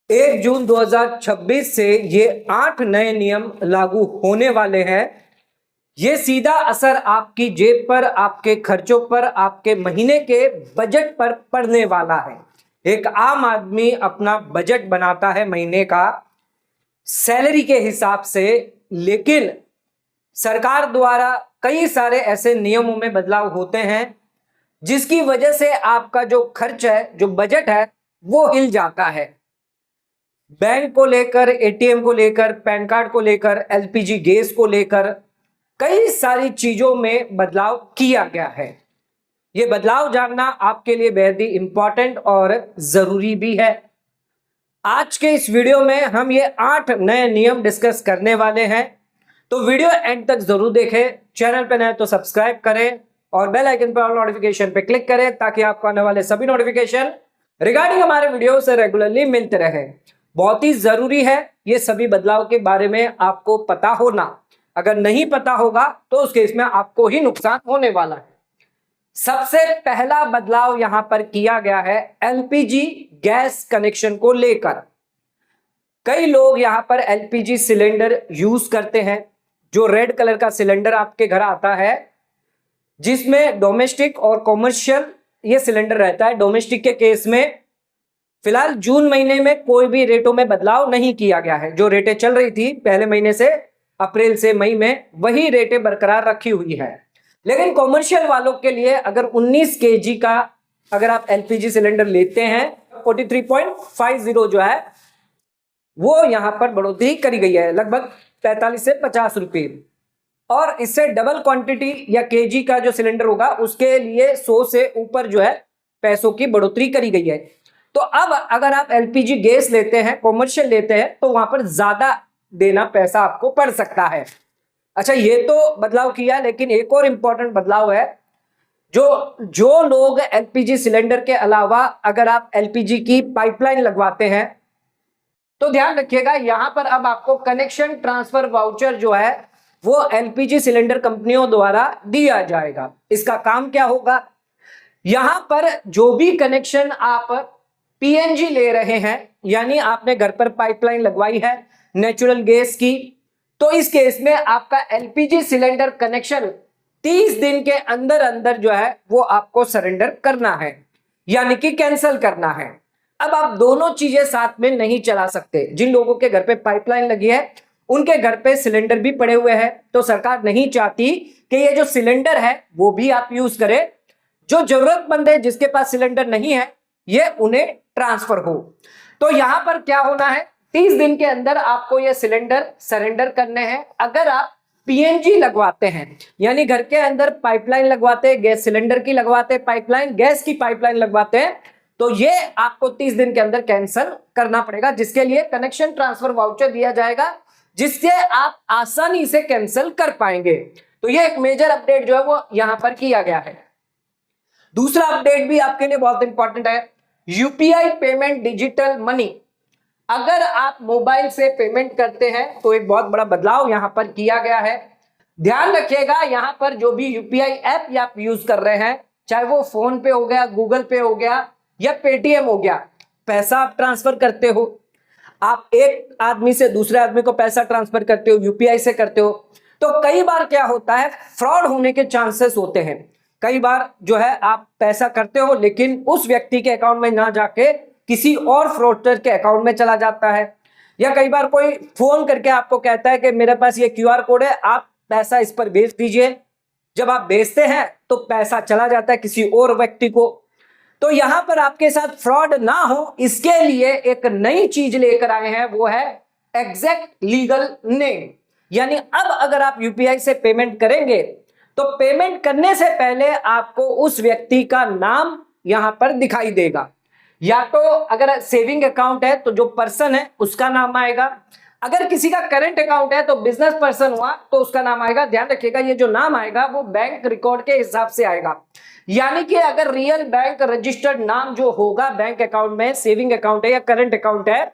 1 जून 2026 से ये 8 नए नियम लागू होने वाले हैं। ये सीधा असर आपकी जेब पर, आपके खर्चों पर, आपके महीने के बजट पर पड़ने वाला है। एक आम आदमी अपना बजट बनाता है महीने का सैलरी के हिसाब से, लेकिन सरकार द्वारा कई सारे ऐसे नियमों में बदलाव होते हैं जिसकी वजह से आपका जो खर्च है, जो बजट है, वो हिल जाता है। बैंक को लेकर, एटीएम को लेकर, पैन कार्ड को लेकर, एलपीजी गैस को लेकर कई सारी चीजों में बदलाव किया गया है। ये बदलाव जानना आपके लिए बेहद ही इंपॉर्टेंट और जरूरी भी है। आज के इस वीडियो में हम ये 8 नए नियम डिस्कस करने वाले हैं, तो वीडियो एंड तक जरूर देखें। चैनल पे नए तो सब्सक्राइब करें और बेल आइकन पर ऑल नोटिफिकेशन पे क्लिक करें ताकि आपको आने वाले सभी नोटिफिकेशन रिगार्डिंग हमारे वीडियो से रेगुलरली मिलते रहे। बहुत ही जरूरी है ये सभी बदलाव के बारे में आपको पता होना। अगर नहीं पता होगा तो उस केस में आपको ही नुकसान होने वाला है। सबसे पहला बदलाव यहां पर किया गया है एलपीजी गैस कनेक्शन को लेकर। कई लोग यहां पर एलपीजी सिलेंडर यूज करते हैं। जो रेड कलर का सिलेंडर आपके घर आता है, जिसमें डोमेस्टिक और कॉमर्शियल ये सिलेंडर रहता है। डोमेस्टिक के केस में फिलहाल जून महीने में कोई भी रेटों में बदलाव नहीं किया गया है। जो रेटें चल रही थी पहले महीने से, अप्रैल से मई में, वही रेटें बरकरार रखी हुई है। लेकिन कॉमर्शियल वालों के लिए अगर 19 केजी का अगर आप एलपीजी सिलेंडर लेते हैं, 43.50 जो है वो यहां पर बढ़ोतरी करी गई है, लगभग 45 से 50 रुपए। और इससे डबल क्वांटिटी या केजी का जो सिलेंडर होगा उसके लिए 100 से ऊपर जो है पैसों की बढ़ोतरी करी गई है। तो अब अगर आप एलपीजी गैस लेते हैं, कॉमर्शियल लेते हैं, तो वहां पर ज्यादा देना पैसा आपको पड़ सकता है। अच्छा, ये तो बदलाव किया, लेकिन एक और इंपॉर्टेंट बदलाव है। जो लोग एलपीजी सिलेंडर के अलावा अगर आप एलपीजी की पाइपलाइन लगवाते हैं, तो ध्यान रखिएगा यहां पर अब आपको कनेक्शन ट्रांसफर वाउचर जो है वो एलपीजी सिलेंडर कंपनियों द्वारा दिया जाएगा। इसका काम क्या होगा? यहां पर जो भी कनेक्शन आप पीएनजी ले रहे हैं, यानी आपने घर पर पाइपलाइन लगवाई है नेचुरल गैस की, तो इस केस में आपका एलपीजी सिलेंडर कनेक्शन 30 दिन के अंदर अंदर जो है वो आपको सरेंडर करना है, यानी कि कैंसिल करना है। अब आप दोनों चीजें साथ में नहीं चला सकते। जिन लोगों के घर पे पाइपलाइन लगी है उनके घर पे सिलेंडर भी पड़े हुए हैं, तो सरकार नहीं चाहती कि ये जो सिलेंडर है वो भी आप यूज करें। जो जरूरतमंद है, जिसके पास सिलेंडर नहीं है, ये उन्हें ट्रांसफर हो। तो यहां पर क्या होना है, 30 दिन के अंदर आपको ये सिलेंडर सरेंडर करने हैं। अगर आप पीएनजी लगवाते हैं, यानी घर के अंदर पाइपलाइन लगवाते हैं, गैस सिलेंडर की लगवाते हैं पाइपलाइन, गैस की पाइपलाइन लगवाते हैं, तो ये आपको 30 दिन के अंदर कैंसिल करना पड़ेगा, जिसके लिए कनेक्शन ट्रांसफर वाउचर दिया जाएगा, जिससे आप आसानी से कैंसिल कर पाएंगे। तो ये एक मेजर अपडेट जो है वो यहां पर किया गया है। दूसरा अपडेट भी आपके लिए बहुत इंपॉर्टेंट है, यूपीआई पेमेंट डिजिटल मनी। अगर आप मोबाइल से पेमेंट करते हैं तो एक बहुत बड़ा बदलाव यहां पर किया गया है। ध्यान रखिएगा, यहां पर जो भी यूपीआई ऐप आप यूज कर रहे हैं, चाहे वो फोन पे हो गया, गूगल पे हो गया या पेटीएम हो गया, पैसा आप ट्रांसफर करते हो, आप एक आदमी से दूसरे आदमी को पैसा ट्रांसफर करते हो, यूपीआई से करते हो, तो कई बार क्या होता है, फ्रॉड होने के चांसेस होते हैं। कई बार जो है आप पैसा करते हो लेकिन उस व्यक्ति के अकाउंट में ना जाके किसी और फ्रॉडस्टर के अकाउंट में चला जाता है। या कई बार कोई फोन करके आपको कहता है कि मेरे पास ये क्यूआर कोड है, आप पैसा इस पर भेज दीजिए। जब आप भेजते हैं तो पैसा चला जाता है किसी और व्यक्ति को। तो यहां पर आपके साथ फ्रॉड ना हो, इसके लिए एक नई चीज लेकर आए हैं, वो है एग्जैक्ट लीगल नेम। यानी अब अगर आप यूपीआई से पेमेंट करेंगे तो पेमेंट करने से पहले आपको उस व्यक्ति का नाम यहां पर दिखाई देगा। या तो अगर सेविंग अकाउंट है तो जो पर्सन है उसका नाम आएगा, अगर किसी का करंट अकाउंट है तो बिजनेस पर्सन हुआ तो उसका नाम आएगा। ध्यान रखिएगा, ये जो नाम आएगा वो बैंक रिकॉर्ड के हिसाब से आएगा। यानी कि अगर रियल बैंक रजिस्टर्ड नाम जो होगा बैंक अकाउंट में, सेविंग अकाउंट है या करंट अकाउंट है,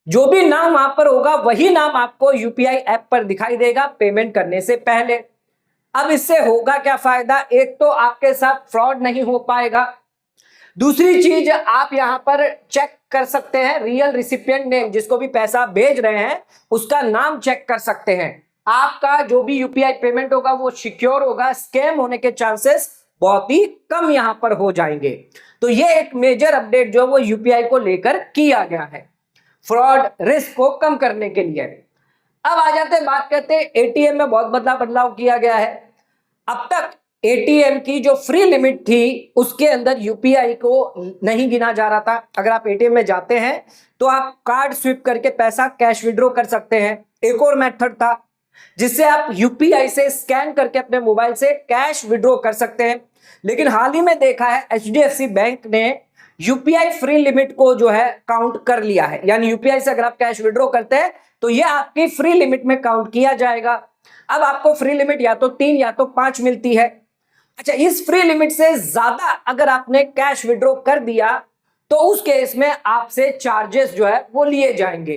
जो भी नाम वहां पर होगा वही नाम आपको यूपीआई ऐप पर दिखाई देगा पेमेंट करने से पहले। अब इससे होगा क्या फायदा? एक तो आपके साथ फ्रॉड नहीं हो पाएगा, दूसरी चीज आप यहां पर चेक कर सकते हैं रियल रिसिपिएंट नेम, जिसको भी पैसा भेज रहे हैं उसका नाम चेक कर सकते हैं। आपका जो भी यूपीआई पेमेंट होगा वो सिक्योर होगा, स्कैम होने के चांसेस बहुत ही कम यहां पर हो जाएंगे। तो ये एक मेजर अपडेट जो है वो यूपीआई को लेकर किया गया है फ्रॉड रिस्क को कम करने के लिए। अब आ जाते हैं, बात करते हैं एटीएम में बहुत बदलाव किया गया है। अब तक एटीएम की जो फ्री लिमिट थी उसके अंदर यूपीआई को नहीं गिना जा रहा था। अगर आप एटीएम में जाते हैं तो आप कार्ड स्विप करके पैसा कैश विड्रॉ कर सकते हैं। एक और मेथड था जिससे आप यूपीआई से स्कैन करके अपने मोबाइल से कैश विड्रॉ कर सकते हैं। लेकिन हाल ही में देखा है एचडीएफसी बैंक ने यूपीआई फ्री लिमिट को जो है काउंट कर लिया है, यानी यूपीआई से अगर आप कैश विड्रॉ करते हैं तो ये आपकी फ्री लिमिट में काउंट किया जाएगा। अब आपको फ्री लिमिट या तो 3 या तो 5 मिलती है। अच्छा, इस फ्री लिमिट से ज्यादा अगर आपने कैश विड्रॉ कर दिया तो उस केस में आपसे चार्जेस जो है वो लिए जाएंगे।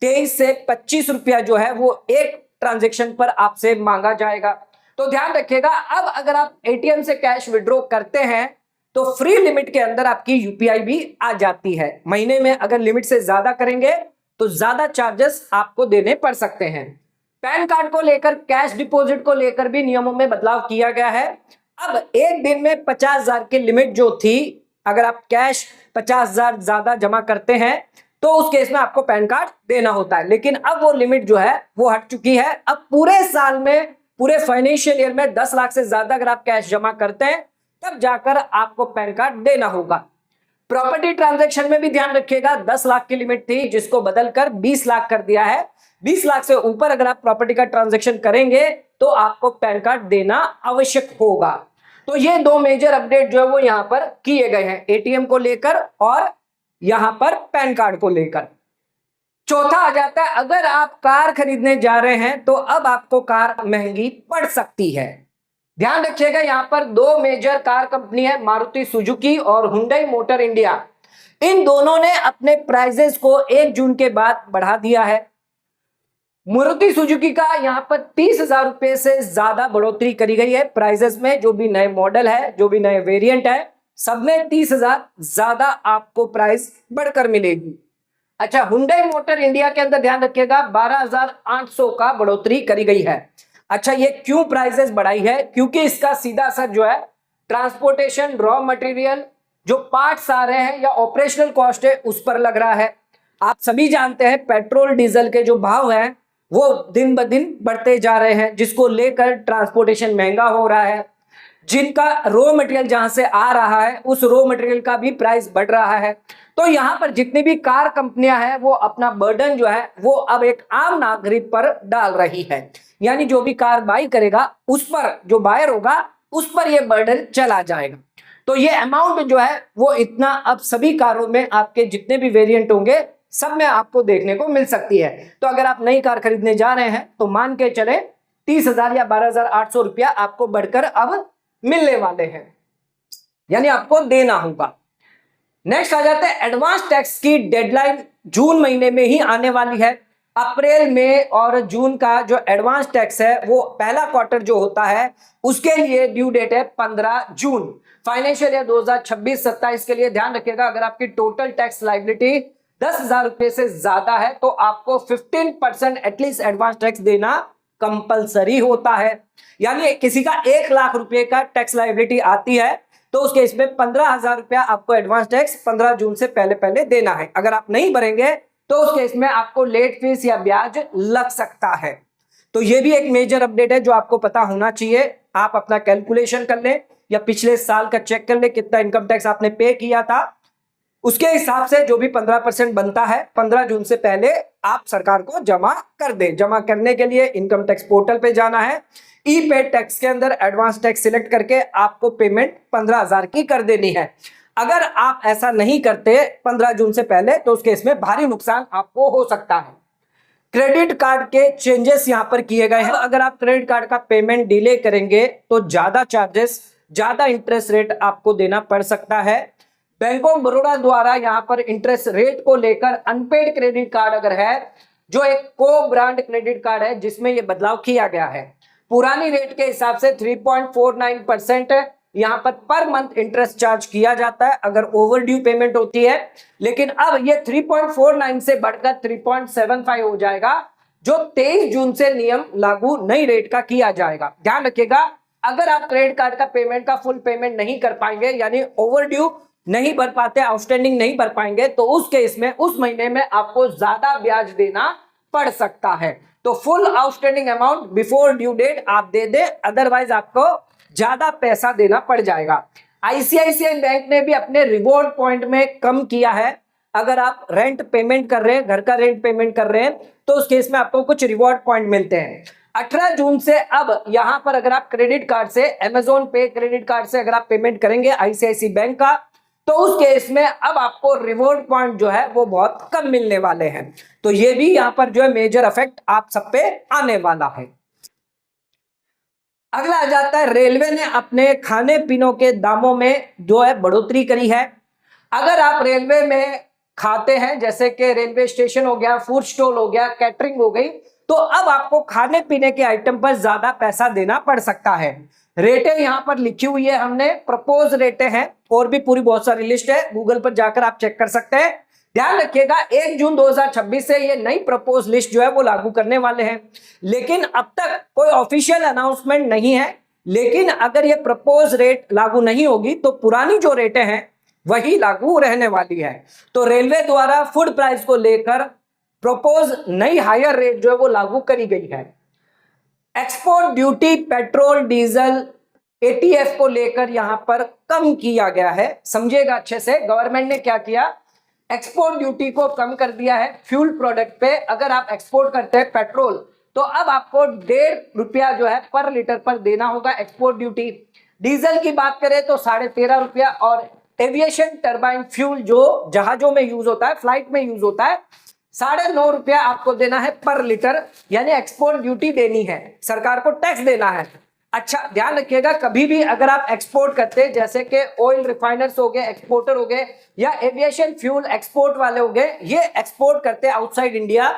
23 से 25 रुपया जो है वो एक ट्रांजैक्शन पर आपसे मांगा जाएगा। तो ध्यान रखिएगा, अब अगर आप एटीएम से कैश विड्रॉ करते हैं तो फ्री लिमिट के अंदर आपकी यूपीआई भी आ जाती है। महीने में अगर लिमिट से ज्यादा करेंगे तो ज्यादा चार्जेस आपको देने पड़ सकते हैं। पैन कार्ड को लेकर, कैश डिपॉजिट को लेकर भी नियमों में बदलाव किया गया है। अब एक दिन में 50,000 की लिमिट जो थी, अगर आप कैश 50,000 ज्यादा जमा करते हैं तो उस केस में आपको पैन कार्ड देना होता है। लेकिन अब वो लिमिट जो है वो हट चुकी है। अब पूरे साल में, पूरे फाइनेंशियल ईयर में 10 लाख से ज्यादा अगर आप कैश जमा करते हैं तब जाकर आपको पैन कार्ड देना होगा। प्रॉपर्टी ट्रांजैक्शन में भी ध्यान रखिएगा, 10 लाख की लिमिट थी जिसको बदलकर 20 लाख कर दिया है। 20 लाख से ऊपर अगर आप प्रॉपर्टी का ट्रांजैक्शन करेंगे तो आपको पैन कार्ड देना आवश्यक होगा। तो ये 2 मेजर अपडेट जो है वो यहां पर किए गए हैं, एटीएम को लेकर और यहां पर पैन कार्ड को लेकर। चौथा आ जाता है, अगर आप कार खरीदने जा रहे हैं तो अब आपको कार महंगी पड़ सकती है। ध्यान रखिएगा, यहां पर 2 मेजर कार कंपनी है, मारुति सुजुकी और हुंडई मोटर इंडिया। इन दोनों ने अपने प्राइजेस को 1 जून के बाद बढ़ा दिया है। मारुति सुजुकी का यहां पर 30,000 रुपए से ज्यादा बढ़ोतरी करी गई है प्राइजेस में। जो भी नए मॉडल है, जो भी नए वेरिएंट है, सब में 30,000 ज्यादा आपको प्राइस बढ़कर मिलेगी। अच्छा, हुंडई मोटर इंडिया के अंदर ध्यान रखिएगा 12,800 का बढ़ोतरी करी गई है। अच्छा, ये क्यों प्राइसेस बढ़ाई है? क्योंकि इसका सीधा असर जो है ट्रांसपोर्टेशन, रॉ मटेरियल, जो पार्ट्स आ रहे हैं या ऑपरेशनल कॉस्ट है उस पर लग रहा है। आप सभी जानते हैं पेट्रोल डीजल के जो भाव हैं वो दिन ब दिन बढ़ते जा रहे हैं, जिसको लेकर ट्रांसपोर्टेशन महंगा हो रहा है। जिनका रॉ मटेरियल जहां से आ रहा है उस रॉ मटेरियल का भी प्राइस बढ़ रहा है। तो यहां पर जितनी भी कार कंपनियां हैं वो अपना बर्डन जो है वो अब एक आम नागरिक पर डाल रही है, यानी जो भी कार बाई करेगा उस पर, जो बायर होगा उस पर ये बर्डन चला जाएगा। तो ये अमाउंट जो है वो इतना अब सभी कारों में, आपके जितने भी वेरिएंट होंगे सब में आपको देखने को मिल सकती है। तो अगर आप नई कार खरीदने जा रहे हैं तो मान के चले 30,000 या 12,800 रुपया आपको बढ़कर अब मिलने वाले हैं, यानी आपको देना होगा। नेक्स्ट आ जाते हैं, एडवांस टैक्स की डेडलाइन जून महीने में ही आने वाली है। अप्रैल में और जून का जो एडवांस टैक्स है वो पहला क्वार्टर जो होता है उसके लिए ड्यू डेट है 15 जून। फाइनेंशियल ईयर 2026-27 के लिए ध्यान रखिएगा, अगर आपकी टोटल टैक्स लायबिलिटी 10,000 रुपए से ज्यादा है तो आपको 15% एटलीस्ट एडवांस टैक्स देना कंपलसरी होता है। यानी किसी का 1 लाख रुपए का टैक्स लायबिलिटी आती है तो उस केस में 15,000 रुपया आपको एडवांस टैक्स 15 जून से पहले देना है। अगर आप नहीं भरेंगे तो उस केस में आपको लेट फीस या ब्याज लग सकता है। तो ये भी एक मेजर अपडेट है जो आपको पता होना चाहिए। आप अपना कैलकुलेशन कर लें या पिछले साल का चेक कर लें कितना इनकम टैक्स आपने पे किया था, उसके हिसाब से जो भी 15% बनता है 15 जून से पहले आप सरकार को जमा कर दें। जमा करने के लिए इनकम टैक्स पोर्टल पे जाना है, ई पे टैक्स के अंदर एडवांस टैक्स सिलेक्ट करके आपको पेमेंट 15,000 की कर देनी है। अगर आप ऐसा नहीं करते 15 जून से पहले तो उस केस में भारी नुकसान आपको हो सकता है। क्रेडिट कार्ड के चेंजेस यहां पर किए गए हैं। अगर आप क्रेडिट कार्ड का पेमेंट डिले करेंगे तो ज्यादा चार्जेस, ज्यादा इंटरेस्ट रेट आपको देना पड़ सकता है। बैंक ऑफ बड़ौदा द्वारा यहां पर इंटरेस्ट रेट को लेकर अनपेड क्रेडिट कार्ड अगर है, जो एक को ब्रांड क्रेडिट कार्ड है, जिसमें यह बदलाव किया गया है। पुरानी रेट के हिसाब से 3.49% यहाँ पर मंथ इंटरेस्ट चार्ज किया जाता है अगर ओवर ड्यू पेमेंट होती है। लेकिन अब ये 3.49 से बढ़कर 3.75 हो जाएगा, जो 23 जून से नियम लागू नई रेट का किया जाएगा। ध्यान रखिएगा, अगर आप क्रेडिट कार्ड का पेमेंट का फुल पेमेंट नहीं कर पाएंगे, यानी ओवर ड्यू नहीं भर पाते, आउटस्टैंडिंग नहीं भर पाएंगे, तो उस केस में उस महीने में आपको ज्यादा ब्याज देना पड़ सकता है। तो full outstanding amount before due date आप दे दें, अदरवाइज आपको ज्यादा पैसा देना पड़ जाएगा। आईसीआईसीआई बैंक ने भी अपने रिवॉर्ड पॉइंट में कम किया है। अगर आप रेंट पेमेंट कर रहे हैं, घर का रेंट पेमेंट कर रहे हैं, तो उस केस में आपको कुछ रिवॉर्ड पॉइंट मिलते हैं। 18 जून से अब यहां पर अगर आप क्रेडिट कार्ड से, अमेजोन पे क्रेडिट कार्ड से अगर आप पेमेंट करेंगे आईसीआईसीआई बैंक का, तो उस केस में अब आपको रिवॉर्ड पॉइंट जो है वो बहुत कम मिलने वाले हैं। तो ये भी यहां पर जो है मेजर इफेक्ट आप सब पे आने वाला है। अगला आ जाता है, रेलवे ने अपने खाने पीनों के दामों में जो है बढ़ोतरी करी है। अगर आप रेलवे में खाते हैं, जैसे कि रेलवे स्टेशन हो गया, फूड स्टॉल हो गया, कैटरिंग हो गई, तो अब आपको खाने पीने के आइटम पर ज्यादा पैसा देना पड़ सकता है। रेटें यहां पर लिखी हुई है हमने, प्रपोज रेटें हैं, और भी पूरी बहुत सारी लिस्ट है, गूगल पर जाकर आप चेक कर सकते हैं। ध्यान रखिएगा 1 जून 2026 से ये नई प्रपोज लिस्ट जो है वो लागू करने वाले हैं, लेकिन अब तक कोई ऑफिशियल अनाउंसमेंट नहीं है। लेकिन अगर ये प्रपोज रेट लागू नहीं होगी तो पुरानी जो रेटें हैं वही लागू रहने वाली है। तो रेलवे द्वारा फूड प्राइस को लेकर प्रपोज नई हायर रेट जो है वो लागू करी गई है। Export duty petrol diesel ETF को लेकर यहां पर कम किया गया है। समझिएगा अच्छे से, गवर्नमेंट ने क्या किया, एक्सपोर्ट ड्यूटी को कम कर दिया है फ्यूल प्रोडक्ट पे। अगर आप एक्सपोर्ट करते हैं पेट्रोल, तो अब आपको 1.5 रुपया जो है पर लीटर पर देना होगा एक्सपोर्ट ड्यूटी। डीजल की बात करें तो 13.5 रुपया, और एविएशन टर्बाइन फ्यूल जो जहाजों में यूज होता है, फ्लाइट में यूज होता है, 9.5 रुपया आपको देना है पर लीटर, यानी एक्सपोर्ट ड्यूटी देनी है, सरकार को टैक्स देना है। अच्छा ध्यान रखिएगा, कभी भी अगर आप एक्सपोर्ट करते हैं, जैसे कि ऑयल रिफाइनर्स हो गए, एक्सपोर्टर हो गए, या एविएशन फ्यूल एक्सपोर्ट वाले हो गए, ये एक्सपोर्ट करते हैं आउटसाइड इंडिया,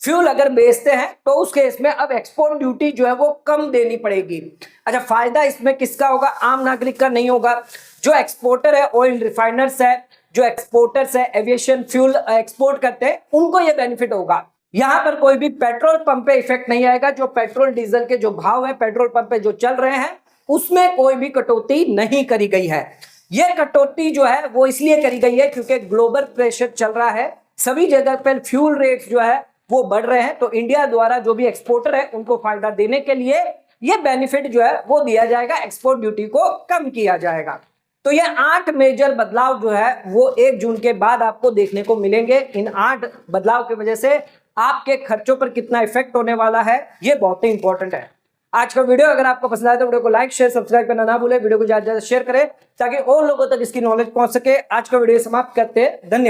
फ्यूल अगर बेचते हैं, तो उस केस में अब एक्सपोर्ट ड्यूटी जो है वो कम देनी पड़ेगी। अच्छा, फायदा इसमें किसका होगा, आम नागरिक का नहीं होगा। जो एक्सपोर्टर है, ऑयल रिफाइनर्स है, जो एक्सपोर्टर्स है, एविएशन फ्यूल एक्सपोर्ट करते हैं, उनको ये बेनिफिट होगा। यहां पर कोई भी पेट्रोल पंप पे इफेक्ट नहीं आएगा। जो पेट्रोल डीजल के जो भाव है पेट्रोल पंप पे जो चल रहे हैं, उसमें कोई भी कटौती नहीं करी गई है। यह कटौती जो है वो इसलिए करी गई है क्योंकि ग्लोबल प्रेशर चल रहा है, सभी जगह पर फ्यूल रेट्स जो है वो बढ़ रहे हैं। तो इंडिया द्वारा जो भी एक्सपोर्टर है उनको फायदा देने के लिए ये बेनिफिट जो है वो दिया जाएगा, एक्सपोर्ट ड्यूटी को कम किया जाएगा। तो ये 8 मेजर बदलाव जो है वो 1 जून के बाद आपको देखने को मिलेंगे। इन 8 बदलाव की वजह से आपके खर्चों पर कितना इफेक्ट होने वाला है, ये बहुत ही इंपॉर्टेंट है। आज का वीडियो अगर आपको पसंद आया तो वीडियो को लाइक शेयर सब्सक्राइब करना ना भूलें, वीडियो को ज्यादा से ज्यादा शेयर करें ताकि और लोगों तक इसकी नॉलेज पहुंच सके। आज का वीडियो समाप्त करते हैं, धन्यवाद।